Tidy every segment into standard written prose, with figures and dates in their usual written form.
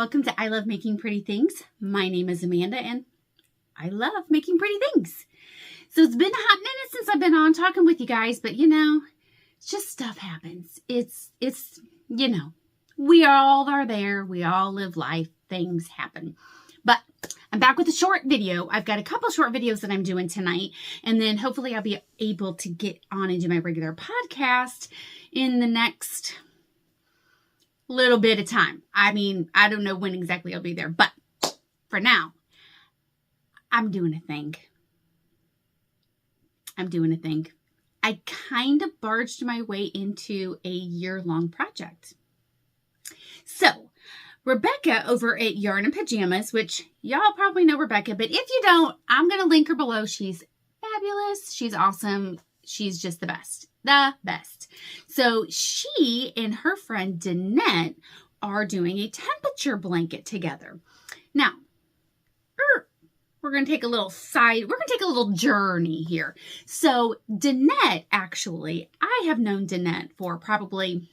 Welcome to I Love Making Pretty Things. My name is Amanda and I love making pretty things. So it's been a hot minute since I've been on talking with you guys, but it's just stuff happens. It's we all are there. We all live life. Things happen. But I'm back with a short video. I've got a couple short videos that I'm doing tonight, and then hopefully I'll be able to get on and do my regular podcast in the next little bit of time. I mean, I don't know when exactly I'll be there, but for now, I'm doing a thing. I kind of barged my way into a year-long project. So, Rebecca over at Yarn and Pajamas, which y'all probably know Rebecca, but if you don't, I'm going to link her below. She's fabulous. She's awesome. She's just the best. The best. So she and her friend Danette are doing a temperature blanket together. Now, we're going to take a little journey here. So Danette, actually, I have known Danette for probably,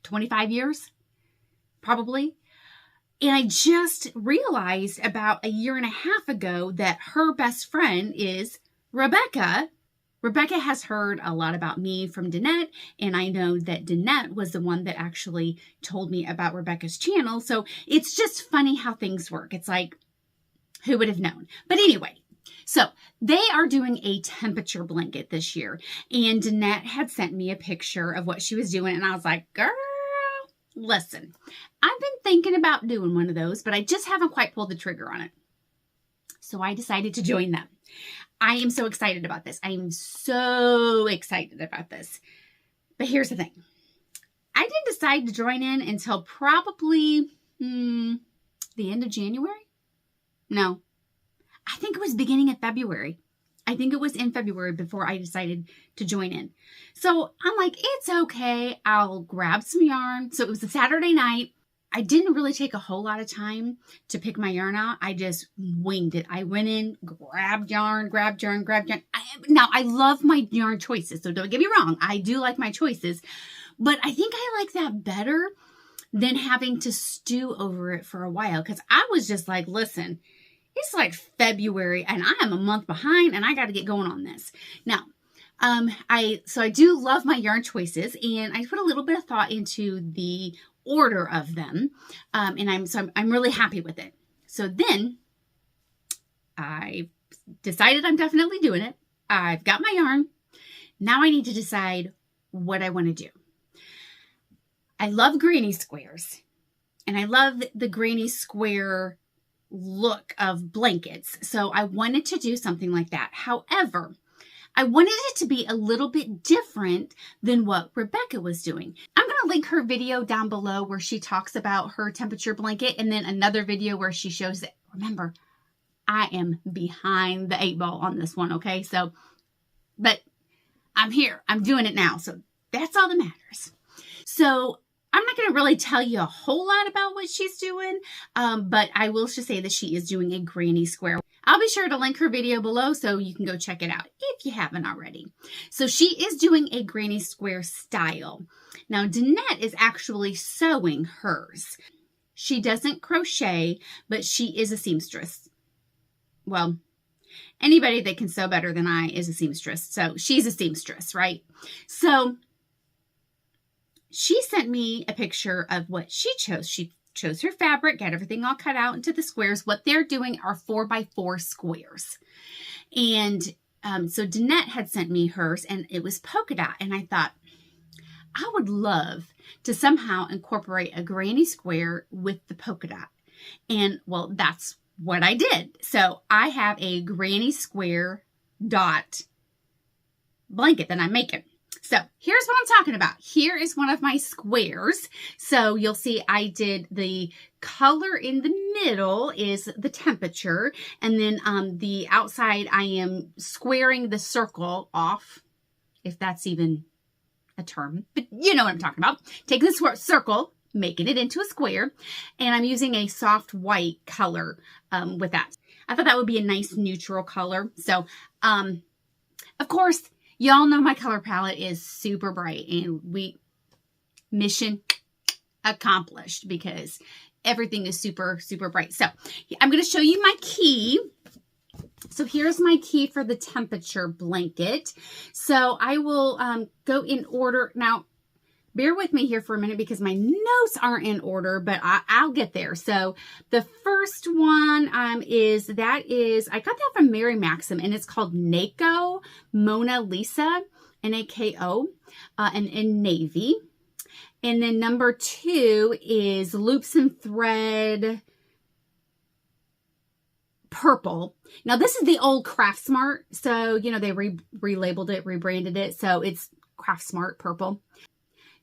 25 years, probably. And I just realized about a year and a half ago that her best friend is Rebecca. Rebecca has heard a lot about me from Danette, and I know that Danette was the one that actually told me about Rebecca's channel. So it's just funny how things work. It's like, who would have known? But anyway, so they are doing a temperature blanket this year, and Danette had sent me a picture of what she was doing, and I was like, girl, listen, I've been thinking about doing one of those, but I just haven't quite pulled the trigger on it. So I decided to join them. I am so excited about this. I am so excited about this. But here's the thing. I didn't decide to join in until probably the end of January. No, I think it was beginning of February. I think it was in February before I decided to join in. So I'm like, it's okay. I'll grab some yarn. So it was a Saturday night. I didn't really take a whole lot of time to pick my yarn out. I just winged it. I went in, grabbed yarn. Now, I love my yarn choices, so don't get me wrong. I do like my choices, but I think I like that better than having to stew over it for a while, because I was just like, listen, it's like February and I am a month behind and I got to get going on this. Now, I do love my yarn choices, and I put a little bit of thought into the order of them. And I'm really happy with it. So then I decided I'm definitely doing it. I've got my yarn. Now I need to decide what I want to do. I love granny squares, and I love the granny square look of blankets. So I wanted to do something like that. However, I wanted it to be a little bit different than what Rebecca was doing. I'm going to link her video down below where she talks about her temperature blanket, and then another video where she shows it. Remember, I am behind the 8 ball on this one, okay? So, but I'm here. I'm doing it now. So that's all that matters. So I'm not going to really tell you a whole lot about what she's doing, but I will just say that she is doing a granny square. I'll be sure to link her video below so you can go check it out if you haven't already. So she is doing a granny square style. Now, Danette is actually sewing hers. She doesn't crochet, but she is a seamstress. Well, anybody that can sew better than I is a seamstress. So she's a seamstress, right? So she sent me a picture of what she chose. She chose her fabric, got everything all cut out into the squares. What they're doing are 4x4 squares. And so Danette had sent me hers, and it was polka dot. And I thought, I would love to somehow incorporate a granny square with the polka dot. And well, that's what I did. So I have a granny square dot blanket that I'm making. So here's what I'm talking about. Here is one of my squares. So you'll see I did the color in the middle is the temperature. And then the outside, I am squaring the circle off, if that's even a term. But you know what I'm talking about. Taking the circle, making it into a square. And I'm using a soft white color with that. I thought that would be a nice neutral color. So, of course, y'all know my color palette is super bright, and mission accomplished because everything is super, super bright. So I'm going to show you my key. So here's my key for the temperature blanket. So I will go in order. Now, bear with me here for a minute because my notes aren't in order, but I'll get there. So the first one I got that from Mary Maxim, and it's called NACO Mona Lisa, N-A-K-O, and in navy. And then number 2 is Loops and Thread purple. Now this is the old Craftsmart. So, you know, they relabeled it, rebranded it. So it's Craftsmart purple.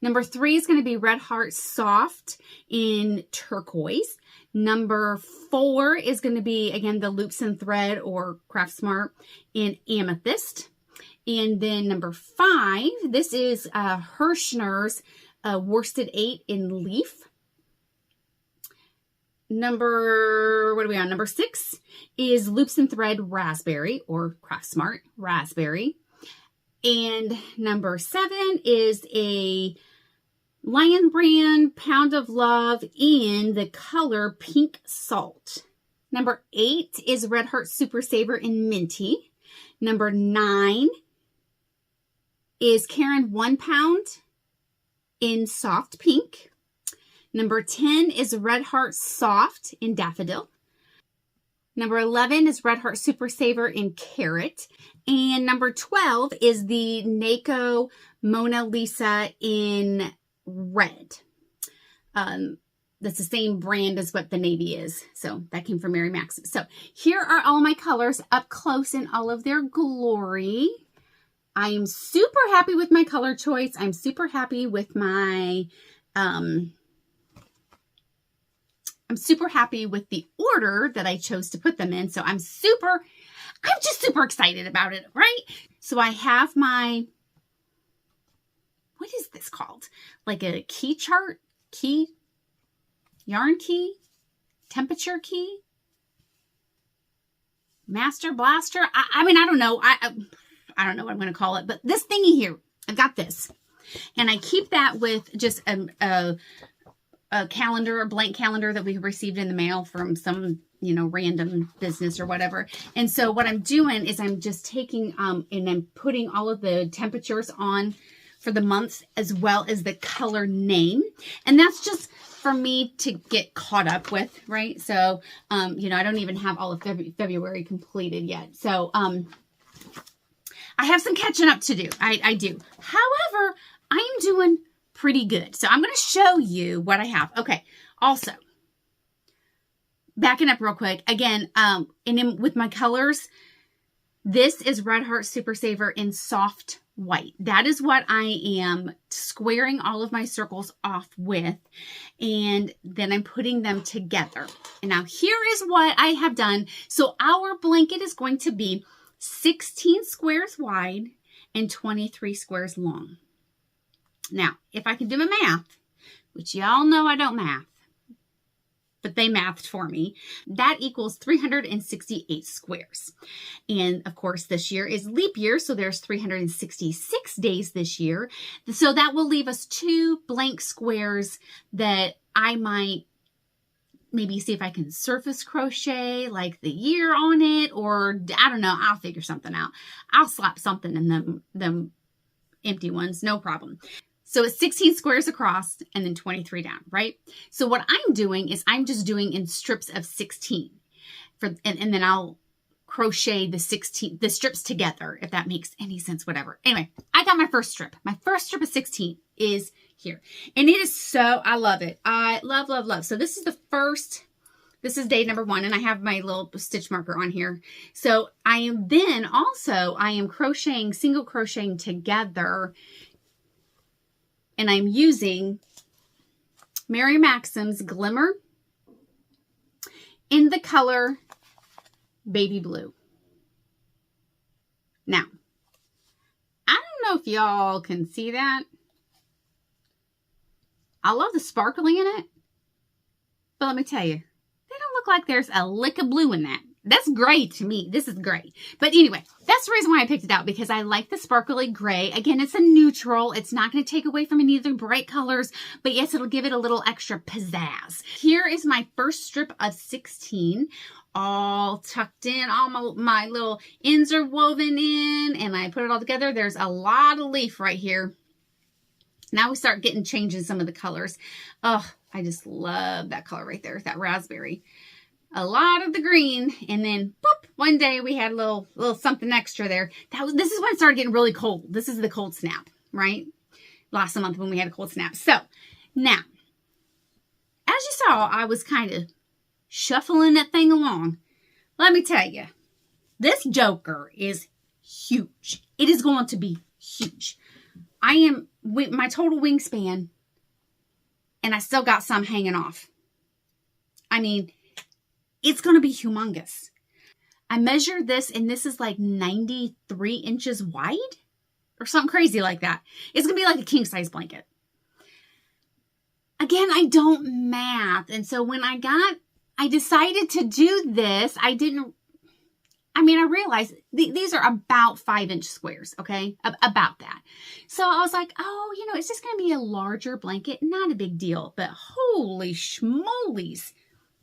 Number 3 is going to be Red Heart Soft in turquoise. Number 4 is going to be, again, the Loops and Thread or Craftsmart in amethyst. And then number 5, this is Hirschner's Worsted 8 in leaf. Number 6 is Loops and Thread Raspberry or Craftsmart Raspberry. And number 7 is a Lion Brand Pound of Love in the color Pink Salt. Number 8 is Red Heart Super Saver in Minty. Number 9 is Caron 1 Pound in Soft Pink. Number 10 is Red Heart Soft in Daffodil. Number 11 is Red Heart Super Saver in Carrot. And number 12 is the NACO Mona Lisa in Red. That's the same brand as what the navy is. So that came from Mary Maxim. So here are all my colors up close in all of their glory. I am super happy with my color choice. I'm super happy with my, I'm super happy with the order that I chose to put them in. So I'm just super excited about it, right? So I have my, what is this called? Like a key chart, yarn key, temperature key, master blaster. I mean, I don't know. I don't know what I'm going to call it, but this thingy here, I've got this. And I keep that with just a calendar, a blank calendar that we received in the mail from some, you know, random business or whatever. And so what I'm doing is I'm just taking, and I'm putting all of the temperatures on for the months as well as the color name. And that's just for me to get caught up with, right? So, you know, I don't even have all of February completed yet. So, I have some catching up to do. I do. However, I am doing pretty good. So I'm going to show you what I have. Okay. Also, backing up real quick. Again, with my colors, this is Red Heart Super Saver in soft white. That is what I am squaring all of my circles off with. And then I'm putting them together. And now here is what I have done. So our blanket is going to be 16 squares wide and 23 squares long. Now, if I can do my math, which y'all know I don't math, but they mathed for me, that equals 368 squares. And of course, this year is leap year, so there's 366 days this year. So that will leave us 2 blank squares that I might maybe see if I can surface crochet like the year on it, or I don't know, I'll figure something out. I'll slap something in them empty ones, no problem. So it's 16 squares across and then 23 down, right? So what I'm doing is I'm just doing in strips of 16 and then I'll crochet the strips together, if that makes any sense, whatever. Anyway, I got my first strip. My first strip of 16 is here. And it is so, I love it. I love, love, love. So this is this is day number 1, and I have my little stitch marker on here. So I am single crocheting together, and I'm using Mary Maxim's Glimmer in the color Baby Blue. Now, I don't know if y'all can see that. I love the sparkling in it, but let me tell you, they don't look like there's a lick of blue in that. That's gray to me. This is gray. But anyway, that's the reason why I picked it out, because I like the sparkly gray. Again, it's a neutral. It's not going to take away from any of the bright colors, but yes, it'll give it a little extra pizzazz. Here is my first strip of 16, all tucked in. All my little ends are woven in, and I put it all together. There's a lot of leaf right here. Now we start getting changing some of the colors. Oh, I just love that color right there, that raspberry. A lot of the green, and then boop, one day we had a little something extra there. This is when it started getting really cold. This is the cold snap, right? Last month when we had a cold snap. So now, as you saw, I was kind of shuffling that thing along. Let me tell you, this joker is huge. It is going to be huge. My total wingspan, and I still got some hanging off. I mean, it's going to be humongous. I measured this, and this is like 93 inches wide or something crazy like that. It's going to be like a king size blanket. Again, I don't math. And so when I decided to do this, I realized these are about 5-inch squares, okay? About that. So I was like, oh, it's just going to be a larger blanket. Not a big deal. But holy schmolies,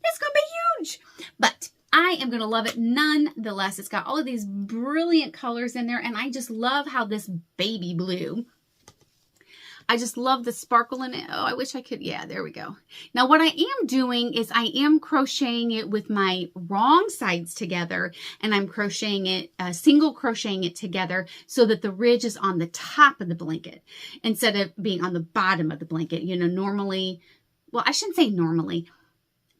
it's going to be huge. But I am going to love it nonetheless. It's got all of these brilliant colors in there, and I just love how this baby blue, I just love the sparkle in it. Oh, I wish I could. Yeah, there we go. Now, what I am doing is I am crocheting it with my wrong sides together, and I'm crocheting it, single crocheting it together so that the ridge is on the top of the blanket instead of being on the bottom of the blanket. Normally, well, I shouldn't say normally.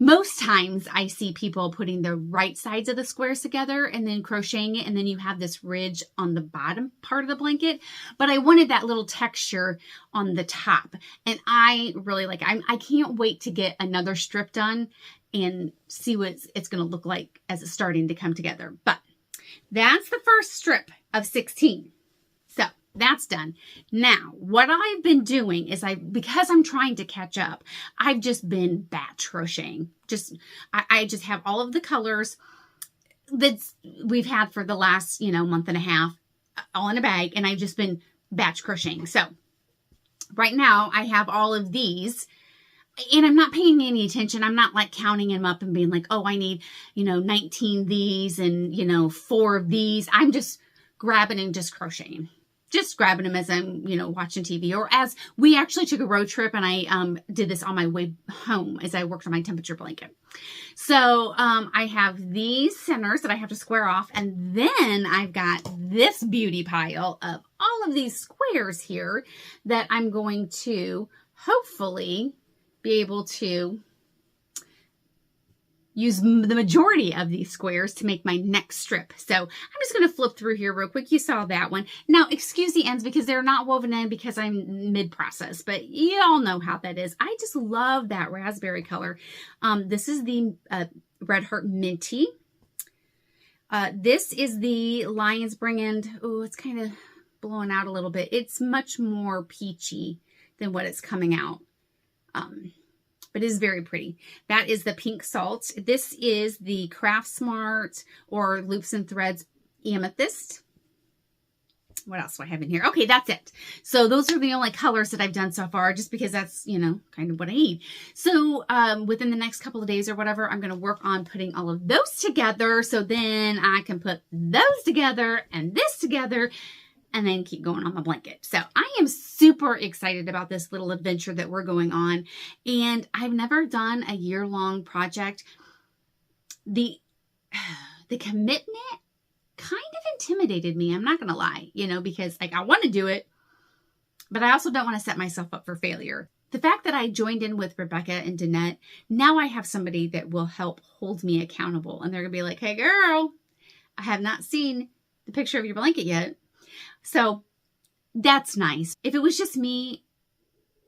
Most times I see people putting the right sides of the squares together and then crocheting it, and then you have this ridge on the bottom part of the blanket. But I wanted that little texture on the top, and I really like it. I can't wait to get another strip done and see what it's going to look like as it's starting to come together. But that's the first strip of 16. So that's done. Now, what I've been doing is because I'm trying to catch up, I've just been batch crocheting. I just have all of the colors that we've had for the last, month and a half all in a bag, and I've just been batch crocheting. So right now I have all of these, and I'm not paying any attention. I'm not like counting them up and being like, oh, I need, 19 these and, 4 of these. I'm just grabbing and just crocheting. Just grabbing them as I'm, watching TV, or as we actually took a road trip, and I did this on my way home as I worked on my temperature blanket. So I have these centers that I have to square off, and then I've got this beauty pile of all of these squares here that I'm going to hopefully be able to use the majority of these squares to make my next strip. So I'm just going to flip through here real quick. You saw that one. Now, excuse the ends because they're not woven in because I'm mid-process, but you all know how that is. I just love that raspberry color. This is the Red Heart Minty. This is the Lion's Brand. Oh, it's kind of blowing out a little bit. It's much more peachy than what it's coming out. But it is very pretty. That is the Pink Salt. This is the Craft Smart or Loops and Threads Amethyst. What else do I have in here? Okay, that's it. So those are the only colors that I've done so far, just because that's, kind of what I need. So within the next couple of days or whatever, I'm going to work on putting all of those together. So then I can put those together and this together, and then keep going on my blanket. So I am super excited about this little adventure that we're going on. And I've never done a year-long project. The commitment kind of intimidated me. I'm not going to lie, because I want to do it, but I also don't want to set myself up for failure. The fact that I joined in with Rebecca and Danette, now I have somebody that will help hold me accountable. And they're going to be like, hey girl, I have not seen the picture of your blanket yet. So that's nice. If it was just me,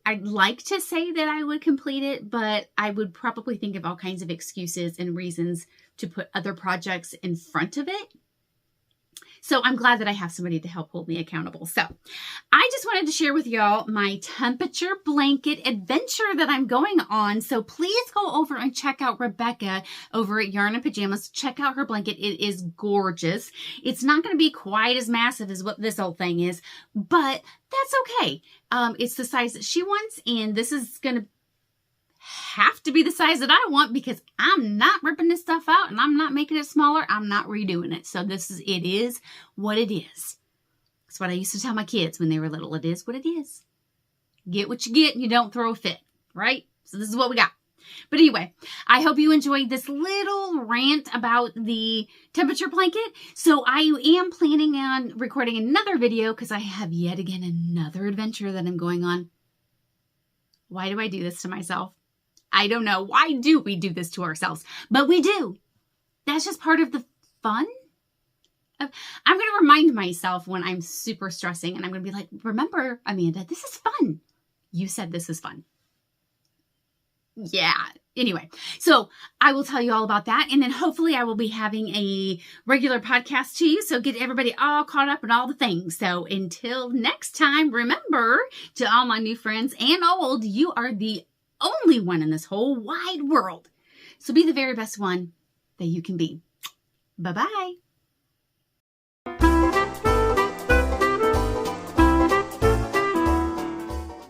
I'd like to say that I would complete it, but I would probably think of all kinds of excuses and reasons to put other projects in front of it. So I'm glad that I have somebody to help hold me accountable. So I just wanted to share with y'all my temperature blanket adventure that I'm going on. So please go over and check out Rebecca over at Yarn and Pajamas. Check out her blanket. It is gorgeous. It's not going to be quite as massive as what this old thing is, but that's okay. It's the size that she wants, and this is going to have to be the size that I want because I'm not ripping this stuff out and I'm not making it smaller. I'm not redoing it. So it is what it is. That's what I used to tell my kids when they were little. It is what it is. Get what you get and you don't throw a fit, right? So this is what we got. But anyway, I hope you enjoyed this little rant about the temperature blanket. So I am planning on recording another video because I have yet again another adventure that I'm going on. Why do I do this to myself? I don't know. Why do we do this to ourselves? But we do. That's just part of the fun. I'm going to remind myself when I'm super stressing and I'm going to be like, remember, Amanda, this is fun. You said this is fun. Yeah. Anyway, so I will tell you all about that. And then hopefully I will be having a regular podcast to you. So get everybody all caught up in all the things. So until next time, remember, to all my new friends and old, you are the only one in this whole wide world. So be the very best one that you can be. Bye-bye.